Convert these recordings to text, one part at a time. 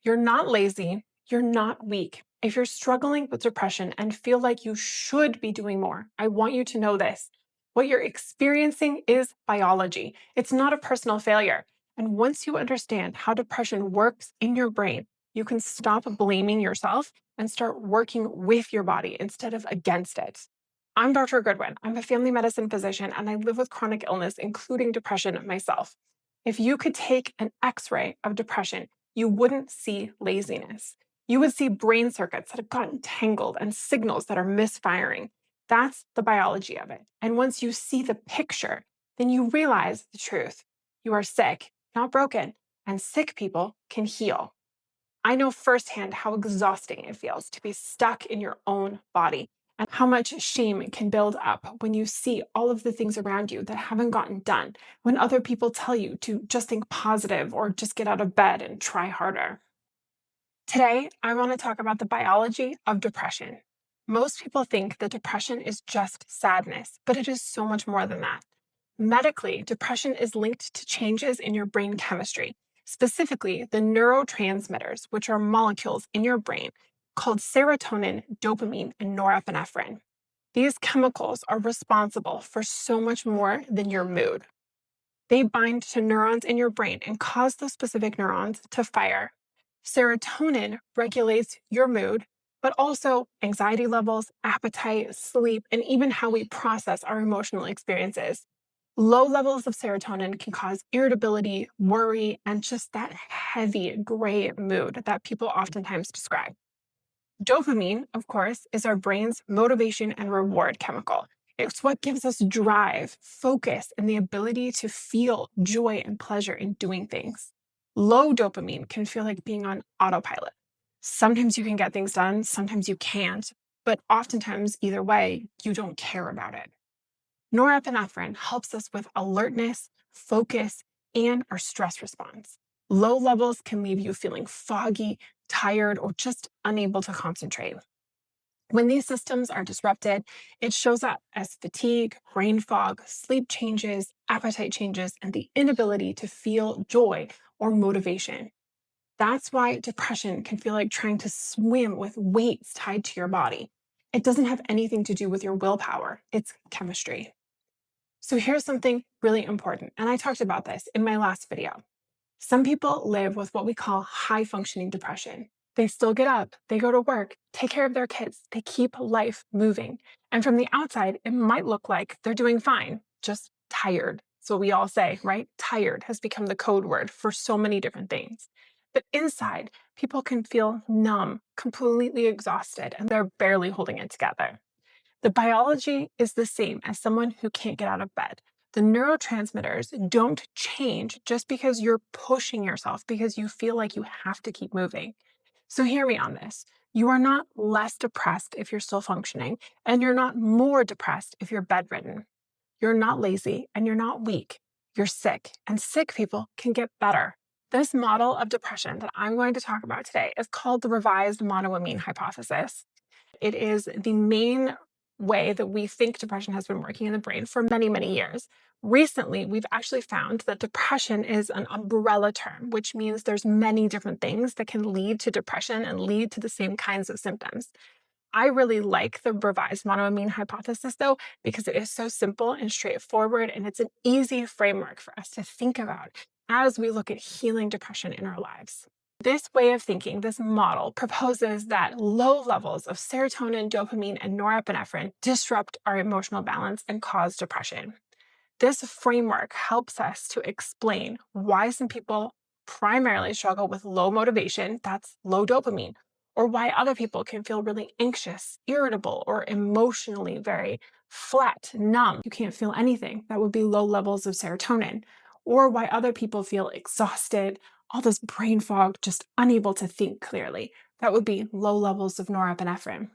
You're not lazy. You're not weak. If you're struggling with depression and feel like you should be doing more, I want you to know this. What you're experiencing is biology. It's not a personal failure. And once you understand how depression works in your brain, you can stop blaming yourself and start working with your body instead of against it. I'm Dr. Goodwin. I'm a family medicine physician and I live with chronic illness, including depression myself. If you could take an x-ray of depression, you wouldn't see laziness. You would see brain circuits that have gotten tangled and signals that are misfiring. That's the biology of it. And once you see the picture, then you realize the truth. You are sick, not broken, and sick people can heal. I know firsthand how exhausting it feels to be stuck in your own body and how much shame can build up when you see all of the things around you that haven't gotten done, when other people tell you to just think positive or just get out of bed and try harder. Today, I want to talk about the biology of depression. Most people think that depression is just sadness, but it is so much more than that. Medically, depression is linked to changes in your brain chemistry, specifically the neurotransmitters, which are molecules in your brain called serotonin, dopamine, and norepinephrine. These chemicals are responsible for so much more than your mood. They bind to neurons in your brain and cause those specific neurons to fire. Serotonin regulates your mood, but also anxiety levels, appetite, sleep, and even how we process our emotional experiences. Low levels of serotonin can cause irritability, worry, and just that heavy gray mood that people oftentimes describe. Dopamine, of course, is our brain's motivation and reward chemical. It's what gives us drive, focus, and the ability to feel joy and pleasure in doing things. Low dopamine can feel like being on autopilot. Sometimes you can get things done, sometimes you can't, but oftentimes, either way, you don't care about it. Norepinephrine helps us with alertness, focus, and our stress response. Low levels can leave you feeling foggy, tired, or just unable to concentrate. When these systems are disrupted, it shows up as fatigue, brain fog, sleep changes, appetite changes, and the inability to feel joy or motivation. That's why depression can feel like trying to swim with weights tied to your body. It doesn't have anything to do with your willpower, it's chemistry. So here's something really important, and I talked about this in my last video. Some people live with what we call high functioning depression. They still get up, they go to work, take care of their kids, they keep life moving. And from the outside, it might look like they're doing fine, just tired. So we all say, right? Tired has become the code word for so many different things. But inside, people can feel numb, completely exhausted, and they're barely holding it together. The biology is the same as someone who can't get out of bed. The neurotransmitters don't change just because you're pushing yourself because you feel like you have to keep moving. So hear me on this. You are not less depressed if you're still functioning, and you're not more depressed if you're bedridden. You're not lazy and you're not weak. You're sick, and sick people can get better. This model of depression that I'm going to talk about today is called the revised monoamine hypothesis. It is the main way that we think depression has been working in the brain for many, many years. Recently, we've actually found that depression is an umbrella term, which means there's many different things that can lead to depression and lead to the same kinds of symptoms. I really like the revised monoamine hypothesis, though, because it is so simple and straightforward, and it's an easy framework for us to think about as we look at healing depression in our lives. This way of thinking, this model, proposes that low levels of serotonin, dopamine, and norepinephrine disrupt our emotional balance and cause depression. This framework helps us to explain why some people primarily struggle with low motivation, that's low dopamine, or why other people can feel really anxious, irritable, or emotionally very flat, numb. You can't feel anything. That would be low levels of serotonin. Or why other people feel exhausted, all this brain fog, just unable to think clearly. That would be low levels of norepinephrine.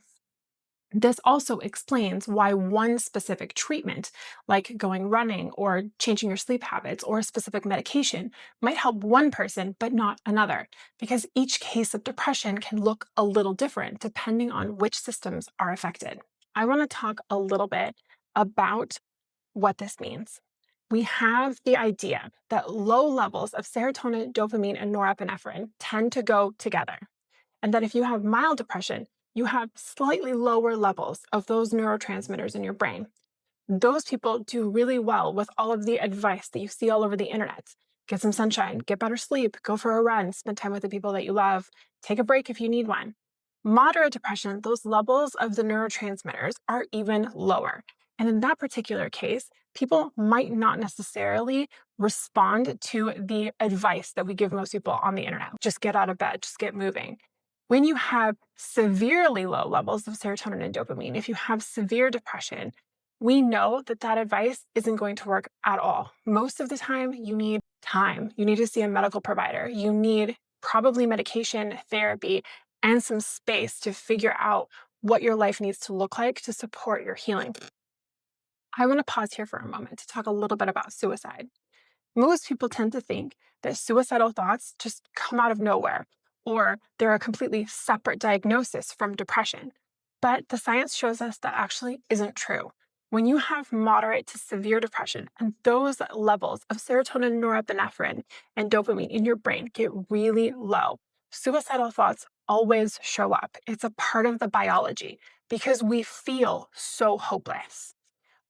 This also explains why one specific treatment, like going running or changing your sleep habits or a specific medication, might help one person but not another, because each case of depression can look a little different depending on which systems are affected. I want to talk a little bit about what this means. We have the idea that low levels of serotonin, dopamine, and norepinephrine tend to go together, and that if you have mild depression, you have slightly lower levels of those neurotransmitters in your brain. Those people do really well with all of the advice that you see all over the internet. Get some sunshine, get better sleep, go for a run, spend time with the people that you love, take a break if you need one. Moderate depression, those levels of the neurotransmitters are even lower. And in that particular case, people might not necessarily respond to the advice that we give most people on the internet. Just get out of bed, just get moving. When you have severely low levels of serotonin and dopamine, if you have severe depression, we know that that advice isn't going to work at all. Most of the time, you need time. You need to see a medical provider. You need probably medication, therapy, and some space to figure out what your life needs to look like to support your healing. I want to pause here for a moment to talk a little bit about suicide. Most people tend to think that suicidal thoughts just come out of nowhere, or they're a completely separate diagnosis from depression. But the science shows us that actually isn't true. When you have moderate to severe depression and those levels of serotonin, norepinephrine, and dopamine in your brain get really low, suicidal thoughts always show up. It's a part of the biology because we feel so hopeless.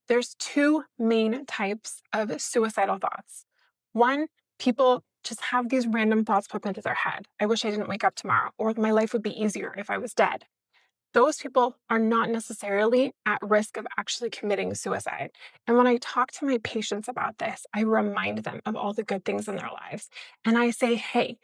There's two main types of suicidal thoughts. One, people just have these random thoughts pop into their head. I wish I didn't wake up tomorrow, or my life would be easier if I was dead. Those people are not necessarily at risk of actually committing suicide. And when I talk to my patients about this, I remind them of all the good things in their lives. And I say, hey,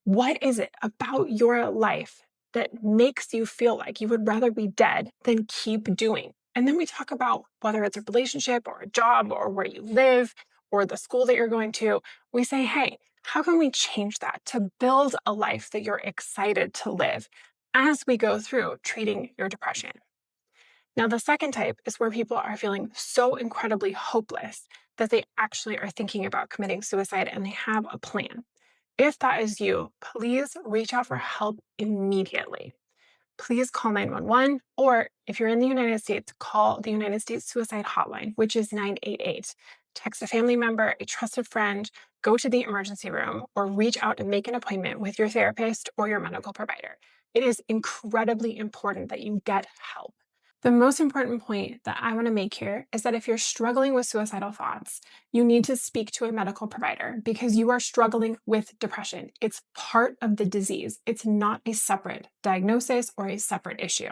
what is it about your life that makes you feel like you would rather be dead than keep doing? And then we talk about whether it's a relationship or a job or where you live or the school that you're going to. We say, hey, how can we change that to build a life that you're excited to live as we go through treating your depression? Now, the second type is where people are feeling so incredibly hopeless that they actually are thinking about committing suicide and they have a plan. If that is you, please reach out for help immediately. Please call 911, or if you're in the United States, call the United States Suicide Hotline, which is 988. Text a family member, a trusted friend, go to the emergency room, or reach out and make an appointment with your therapist or your medical provider. It is incredibly important that you get help. The most important point that I want to make here is that if you're struggling with suicidal thoughts, you need to speak to a medical provider because you are struggling with depression. It's part of the disease. It's not a separate diagnosis or a separate issue.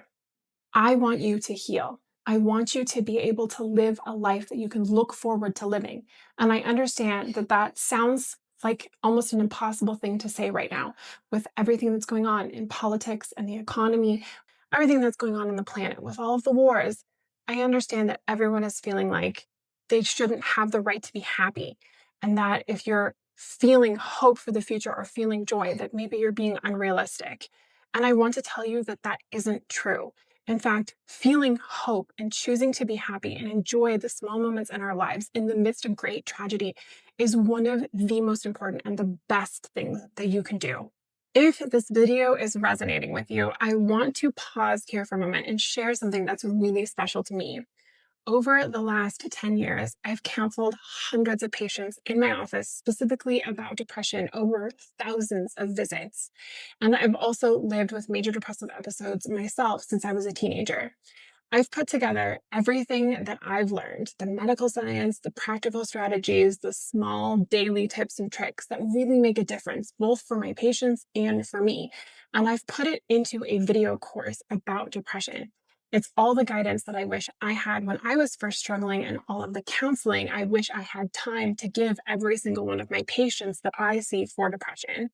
I want you to heal. I want you to be able to live a life that you can look forward to living. And I understand that that sounds like almost an impossible thing to say right now with everything that's going on in politics and the economy, everything that's going on in the planet with all of the wars. I understand that everyone is feeling like they shouldn't have the right to be happy. And that if you're feeling hope for the future or feeling joy, that maybe you're being unrealistic. And I want to tell you that that isn't true. In fact, feeling hope and choosing to be happy and enjoy the small moments in our lives in the midst of great tragedy is one of the most important and the best things that you can do. If this video is resonating with you, I want to pause here for a moment and share something that's really special to me. Over the last 10 years, I've counseled hundreds of patients in my office, specifically about depression, over thousands of visits. And I've also lived with major depressive episodes myself since I was a teenager. I've put together everything that I've learned, the medical science, the practical strategies, the small daily tips and tricks that really make a difference, both for my patients and for me. And I've put it into a video course about depression. It's all the guidance that I wish I had when I was first struggling and all of the counseling I wish I had time to give every single one of my patients that I see for depression.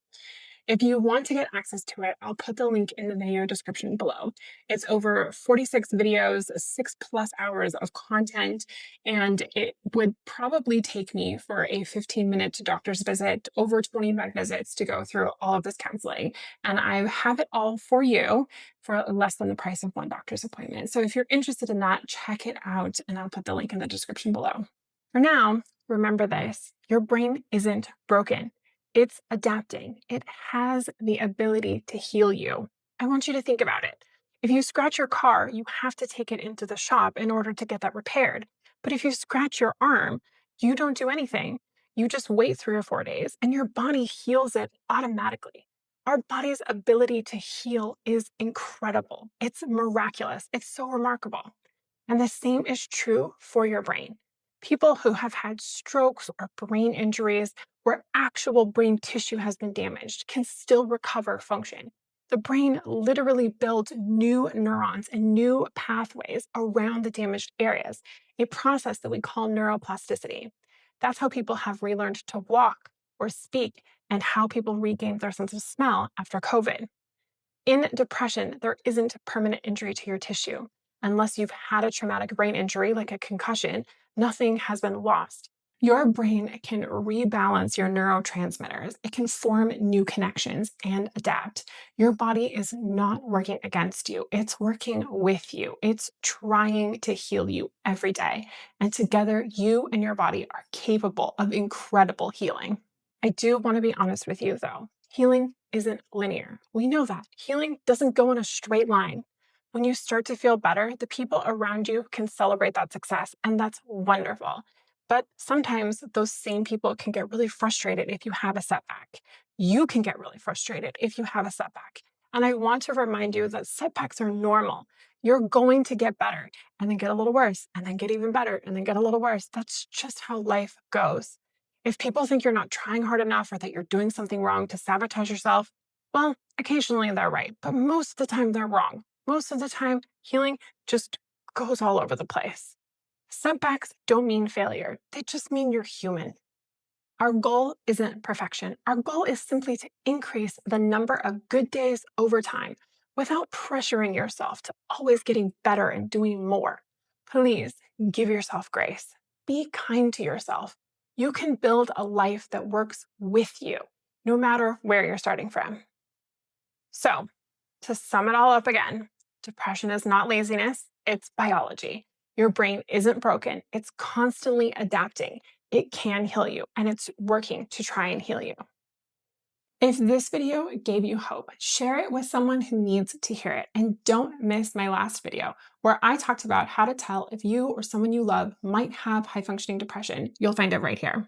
If you want to get access to it, I'll put the link in the video description below. It's over 46 videos, 6+ hours of content, and it would probably take me for a 15-minute doctor's visit, over 25 visits to go through all of this counseling. And I have it all for you for less than the price of one doctor's appointment. So if you're interested in that, check it out, and I'll put the link in the description below. For now, remember this: your brain isn't broken. It's adapting. It has the ability to heal you. I want you to think about it. If you scratch your car, you have to take it into the shop in order to get that repaired. But if you scratch your arm, You don't do anything. You just wait 3 or 4 days and your body heals it automatically. Our body's ability to heal is incredible. It's miraculous. It's so remarkable. And the same is true for your brain. People who have had strokes or brain injuries where actual brain tissue has been damaged can still recover function. The brain literally builds new neurons and new pathways around the damaged areas, a process that we call neuroplasticity. That's how people have relearned to walk or speak, and how people regained their sense of smell after COVID. In depression, there isn't permanent injury to your tissue. Unless you've had a traumatic brain injury like a concussion, nothing has been lost. Your brain can rebalance your neurotransmitters. It can form new connections and adapt. Your body is not working against you. It's working with you. It's trying to heal you every day. And together, you and your body are capable of incredible healing. I do want to be honest with you, though. Healing isn't linear. We know that. Healing doesn't go in a straight line. When you start to feel better, the people around you can celebrate that success, and that's wonderful. But sometimes those same people can get really frustrated if you have a setback. You can get really frustrated if you have a setback. And I want to remind you that setbacks are normal. You're going to get better and then get a little worse and then get even better and then get a little worse. That's just how life goes. If people think you're not trying hard enough or that you're doing something wrong to sabotage yourself, well, occasionally they're right, but most of the time they're wrong. Most of the time, healing just goes all over the place. Setbacks don't mean failure, they just mean you're human. Our goal isn't perfection. Our goal is simply to increase the number of good days over time without pressuring yourself to always getting better and doing more. Please give yourself grace. Be kind to yourself. You can build a life that works with you, no matter where you're starting from. So, to sum it all up again, depression is not laziness, it's biology. Your brain isn't broken, it's constantly adapting. It can heal you, and it's working to try and heal you. If this video gave you hope, share it with someone who needs to hear it. And don't miss my last video where I talked about how to tell if you or someone you love might have high functioning depression. You'll find it right here.